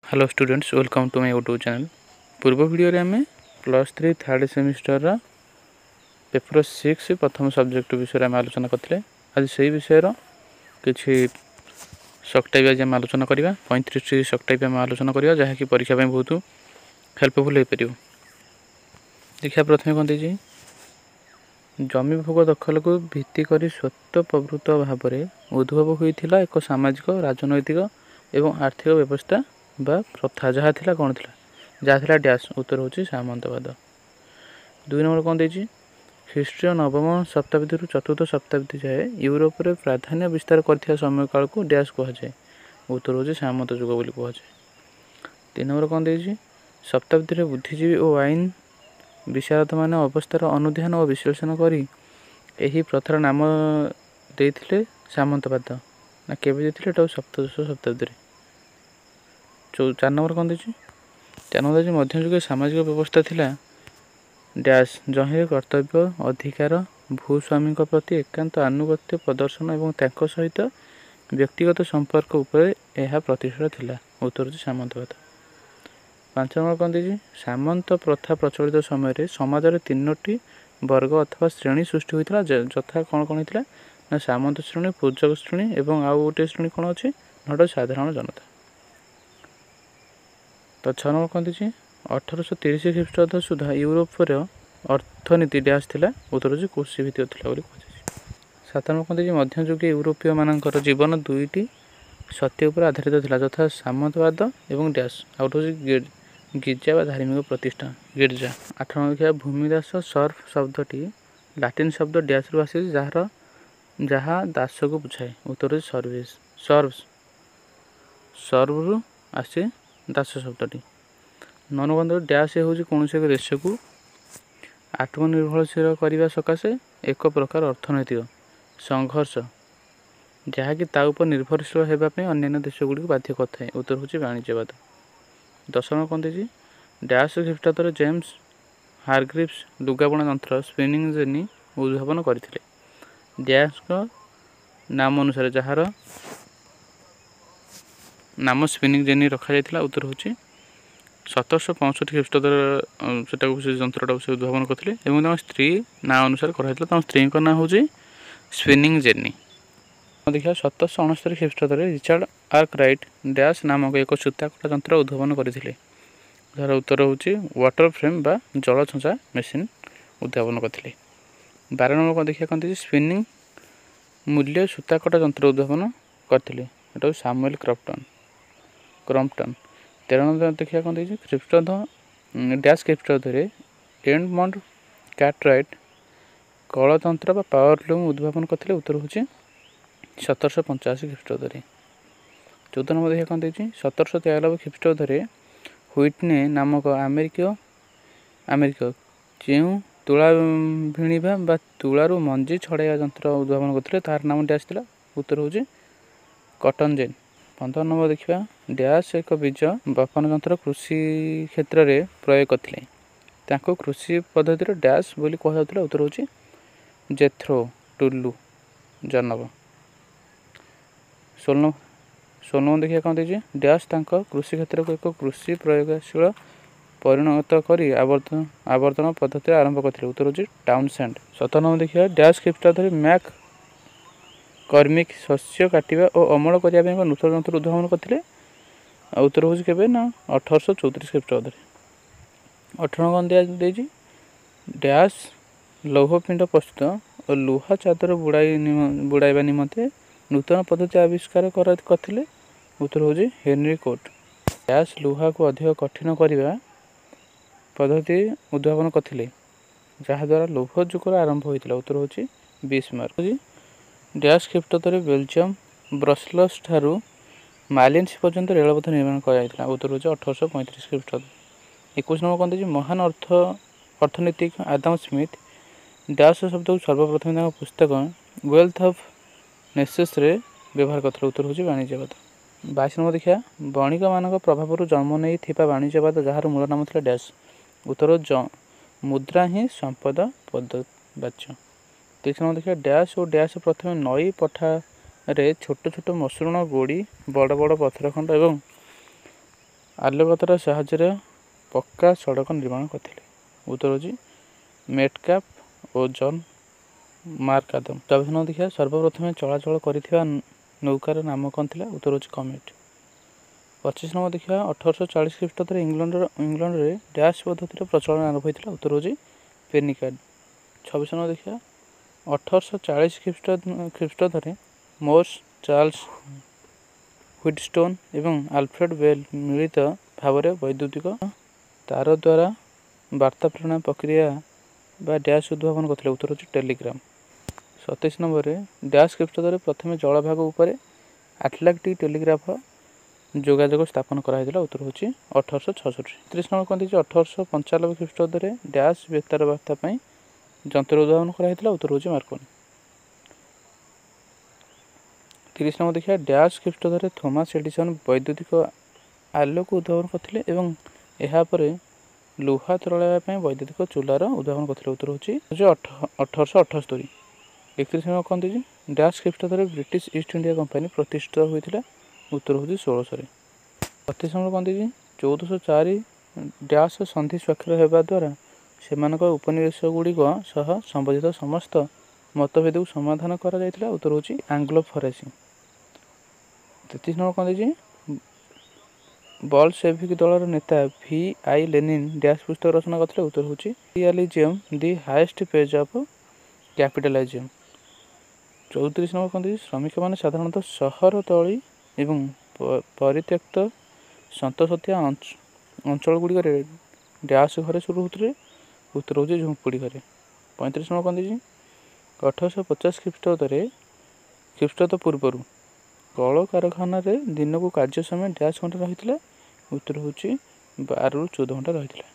Hello students, welcome to my YouTube channel. पूर्व video रे आमे +3 थर्ड सेमिस्टर रा पेपर 6 प्रथम सब्जेक्ट विषय आम आलोचना करते। आज से विषय किसी शॉर्ट टाइप आज आम आलोचना करवा 35 शॉर्ट टाइप आम आलोचना करवा जहाँकि परीक्षा बहुत हेल्पफुल हो पार। देखिए प्रथम कौन देजी जमी भोग दखल को भित्ति कर स्वतः प्रवृत्त भाव में उद्भव होता एक सामाजिक राजनैतिक एवं आर्थिक व्यवस्था बा प्रथा जहाँ थिला कौन थिला जहाँ थिला डैश उत्तर होची सामंतवाद। 2 नंबर कौन देजी ख्रीष्टीय नवम शताब्दी चतुर्थ शताब्दी जाए यूरोप रे प्राधान्य विस्तार करथिया समय काल को डैश कह जाए उत्तर होची सामंत युग बोली कह जाए। 3 नंबर कौन देजी शताब्दी रे बुद्धिजीवी और आईन विशारद माने अवस्थार अनुध्यान और विश्लेषण करी एही प्रथार नाम देथिले सामंतवाद ना केबे देथिले एटा सप्तदश शताब्दी रे। 4 नंबर कौन देछि 4 नंबर देछि मध्ययुगीय सामाजिक व्यवस्था थिला डैश जहीं कर्तव्य अधिकार भूस्वामी प्रति एकांत आनुगत्य प्रदर्शन एवं तांको सहित व्यक्तिगत संपर्क उपरे यह प्रतिष्ठा थिला उत्तर होछि सामंतवाद। 5 नंबर कौन देछि सामंत प्रथा प्रचलित समय समाज रे 3टी वर्ग अथवा श्रेणी सृष्टि होइतला जथा कौन कौन होइतला ना सामंत श्रेणी पूजक श्रेणी एवं आउ गोटे श्रेणी कौन अछि नट साधारण जनता। तो 6 नंबर कौन देछि 1830 ख्रीष्टाब्द सुधा यूरोपर अर्थनीति डैश थिला उत्तर होछि कृषि भित्तिक थिला बोली कहै। 7 नंबर कौन देछि मध्ययुगीय यूरोपीय मानकर जीवन दुईटी सत्य उपर आधारित थिला यथा सामंतवाद एवं डैश आउट होछि गिरजा व धार्मिक प्रतिष्ठा गिरजा। 8 नंबर देखिया भूमिदास सर्फ शब्दटी लाटिन शब्द डैश रु आसी जहाँ दास को बुझाए उत्तर होछि सर्विस सर्व रु आसी दास शब्दटी। 9 नंबर डैश होछि कौनसी एक देश को आत्मनिर्भरशील करने सकाशे एक प्रकार अर्थनैतिक संघर्ष जहाँकि उपर निर्भरशील होगापी अन्य देश गुड़ी बाध्य करए उत्तर होछि वाणिज्यवाद। 10 नंबर कौन देछि डैश ख्रीष्टाब्द जेम्स हारग्रीव्स लुगाबुणा यंत्र स्पिनिंग जेनी उद्भावन करथिले डैश का नाम अनुसार जार नाम स्पिनिंग जेनी रखा जाइथिला उत्तर होछि 1765 ख्रीष्टाब्द सेटा से यंत्रटा से उद्भावन करथिले एवं ताଙ୍କ स्त्री ना अनुसार कराइथिला ताଙ୍କ स्त्री को ना होछि स्पिनिंग जेनी। देखिए 1769 ख्रीष्टाब्द रिचार्ड आर्कराइट डैश नामक एक सूता कटा यंत्र उद्भावन करथिले जार उत्तर होछि वाटर फ्रेम बा जल छंचा मेसिन उद्भावन करथिले। 12 नंबर को देखिए कौन स्पिनिंग मूल्य सूता कटा यंत्र उद्भावन करथिले एटा सामुएल क्रॉम्पटन। 13 नंबर देखिए कौन ख्रीष्टाब्द डैश ख्रीष्टाब्द एडमंड कार्टराइट कलतंत्र बा पावर लूम उद्भावन करथिले उत्तर होछि 1785 ख्रीष्टाब्द। 14 नंबर देखिए कौन 1793 ख्रीष्टाब्द व्हिटने नामक अमेरिक जो तुला भिणवा बा तुलारू मंजी छड़ाइया यंत्र उद्भावन करथिले तार नाम डैश थिला उत्तर होछि कॉटन जेन। 15 नंबर देखिए डैश एक बीज बपन यंत्र कृषि क्षेत्र में प्रयोग करथिले ताको कृषि पद्धति डैश बोली कह जाउथिला उत्तर होछि जेथ्रो टुल्लू जनब। 16 नंबर देखिए कौन देछि डैश तांको कृषि क्षेत्र को एक कृषि प्रयोगशील परिणत करी आवर्तन पद्धति आरंभ करथिले उत्तर होछि टाउनसेंड। 17 नंबर देखिए डैश ख्रीष्टाब्द मैक कर्मिक शस्य काटिबा और अमल करिया एक नूतन यंत्र उद्भावन करथिले उत्तर होछि केबे ना 1834 ख्रीष्टाब्द। 18 कौन देछि डैश लौह पिंड प्रस्तुत और लुहा चादर बुड़ाइबा निमंते नूतन पद्धति आविष्कार करथिले उत्तर होछि हेनरी कोट। डैश लुहा को अधिक कठिन करने पद्धति उद्भावन करथिले जहाँ द्वारा लौह युगर आरंभ होइतिला उत्तर होछि बिस्मार्क। डैश ख्रीष्टाब्द बेल्जियम ब्रसल्स ठारू मालिन्स पर्यंत रेलपथ निर्माण कराइथिला उत्तर होछि 1835 ख्रीष्टाब्द। 21 नंबर कौन देछि महान अर्थनीतिक आदम स्मिथ डैश शब्द को सर्वप्रथम पुस्तक वेल्थ ऑफ नेशंस रे व्यवहार करथिले उत्तर होछि वाणिज्यवाद। 22 नंबर देखिया बणिक मानक प्रभाव जन्म नहीं थिपा वाणिज्यवाद जार मूल नाम थिला डैश उत्तर मुद्रा ही संपद पदवाच्य। 23 नंबर देखिए डैश और डैश प्रथम नई पठारे छोट छोट मसृण गोड़ी बड़ बड़ पत्थर खंड एवं ଆଲୋକତାର ସାହାଯ୍ୟରେ ପକ୍କା ସଡ଼କ ନିର୍ମାଣ କରିଥିଲେ? ଉତ୍ତର ହେଉଛି ମେଟକାପ୍ ଓ ଜନ୍ ମାର୍କାଦମ୍। 24 ନମ୍ବର ଦେଖିବା ସର୍ବପ୍ରଥମେ ଚଳାଚଳ କରିଥିବା ନୌକାର ନାମ କ'ଣ ଥିଲା? ଉତ୍ତର ହେଉଛି କମେଟ୍। 25 ନମ୍ବର ଦେଖିବା 1840 ଖ୍ରୀଷ୍ଟାବ୍ଦରେ ଇଂଲଣ୍ଡରେ ଡ୍ୟାସ୍ ପଦ୍ଧତିର ପ୍ରଚଳନ ଆରମ୍ଭ ହୋଇଥିଲା? ଉତ୍ତର ହେଉଛି ପେନି କାର୍ଡ଼। 26 ନମ୍ବର ଦେଖିବା 1840 ଖ୍ରୀଷ୍ଟାବ୍ଦରେ ମୋର୍ସ, ଚାର୍ଲସ ହ୍ୱିଟଷ୍ଟୋନ୍ ଏବଂ ଆଲଫ୍ରେଡ୍ ବେଲ୍ ମିଳିତ ଭାବରେ ବୈଦ୍ୟୁତିକ ତାର ଦ୍ୱାରା ବାର୍ତ୍ତା ପ୍ରେରଣ ପ୍ରକ୍ରିୟା ବା ଡ୍ୟାସ୍ ଉଦ୍ଭାବନ କରିଥିଲେ? ଉତ୍ତର ହେଉଛି ଟେଲିଗ୍ରାମ। 27 ନମ୍ବରରେ ଡ୍ୟାସ୍ ଖ୍ରୀଷ୍ଟାବ୍ଦରେ ପ୍ରଥମେ ଜଳଭାଗ ଉପରେ ଆଟଲାଣ୍ଟିକ୍ ଟେଲିଗ୍ରାଫ ଯୋଗାଯୋଗ ସ୍ଥାପନ କରାଯାଇଥିଲା? ଉତ୍ତର ହେଉଛି 1866। 30 ନମ୍ବର କ'ଣ ଦେଇଛି? 1895 ଖ୍ରୀଷ୍ଟାବ୍ଦରେ ଡ୍ୟାସ୍ ବେତାର ବାର୍ତ୍ତା ପାଇଁ ଯନ୍ତ୍ର ଉଦ୍ଭାବନ କରାଯାଇଥିଲା? ଉତ୍ତର ହେଉଛି ମାର୍କୋନି। 30 ନମ୍ବର ଦେଖିବା ଡ୍ୟାସ୍ ଖ୍ରୀଷ୍ଟାବ୍ଦରେ ଥୋମାସ୍ ଏଡିସନ୍ ବୈଦ୍ୟୁତିକ ଆଲୋକ ଉଦ୍ଭାବନ କରିଥିଲେ ଏବଂ ଏହାପରେ ଲୁହା ତରଳାଇବା ପାଇଁ ବୈଦ୍ୟୁତିକ ଚୁଲାର ଉଦ୍ଭାବନ କରିଥିଲେ? ଉତ୍ତର ହେଉଛି 1878। 31 ନମ୍ବର କ'ଣ ଦେଇଛି? ଡ୍ୟାସ୍ ଖ୍ରୀଷ୍ଟାବ୍ଦରେ ବ୍ରିଟିଶ ଇଷ୍ଟ ଇଣ୍ଡିଆ କମ୍ପାନୀ ପ୍ରତିଷ୍ଠିତ ହୋଇଥିଲା? ଉତ୍ତର ହେଉଛି 1600। 32 ନମ୍ବର କ'ଣ ଦେଇଛି? 1404 ଡ୍ୟାସ୍ ସନ୍ଧି ସ୍ୱାକ୍ଷର ହେବା ଦ୍ୱାରା ସେମାନଙ୍କ ଉପନିବେଶଗୁଡ଼ିକ ସହ ସମ୍ବନ୍ଧିତ ସମସ୍ତ ମତଭେଦକୁ ସମାଧାନ କରାଯାଇଥିଲା? ଉତ୍ତର ହେଉଛି ଆଙ୍ଗ୍ଲୋ ଫରାସୀ। 33 ନମ୍ବର କ'ଣ ଦେଇଛି? ବଲସେଭିକ୍ ଦଳର ନେତା ଭି.ଆଇ. ଲେନିନ୍ ଡ୍ୟାସ୍ ପୁସ୍ତକ ରଚନା କରିଥିଲେ? ଉତ୍ତର ହେଉଛି ଇମ୍ପେରିଆଲିଜମ୍ ଦି ହାଏଷ୍ଟ ପେଜ୍ ଅଫ୍ କ୍ୟାପିଟାଲିଜମ୍। 34 ନମ୍ବର କ'ଣ ଦେଇଛି? ଶ୍ରମିକମାନେ ସାଧାରଣତଃ ସହରତଳି ଏବଂ ପରିତ୍ୟକ୍ତ ସନ୍ତସନ୍ତିଆ ଅଞ୍ଚଳଗୁଡ଼ିକରେ ଡ୍ୟାସ୍ ଘରେ ରହୁଥିଲେ? ଉତ୍ତର ହେଉଛି ଝୁମ୍ପୁଡ଼ି ଘରେ। 35 ନମ୍ବର କ'ଣ ଦେଇଛି? 1850 ଖ୍ରୀଷ୍ଟାବ୍ଦ ପୂର୍ବରୁ କଳକାରଖାନାରେ ଦିନକୁ କାର୍ଯ୍ୟ ସମୟ ଡ୍ୟାସ୍ ଘଣ୍ଟା ରହିଥିଲା? ଉତ୍ତର ହେଉଛି 12ରୁ 14 ଘଣ୍ଟା ରହିଥିଲା।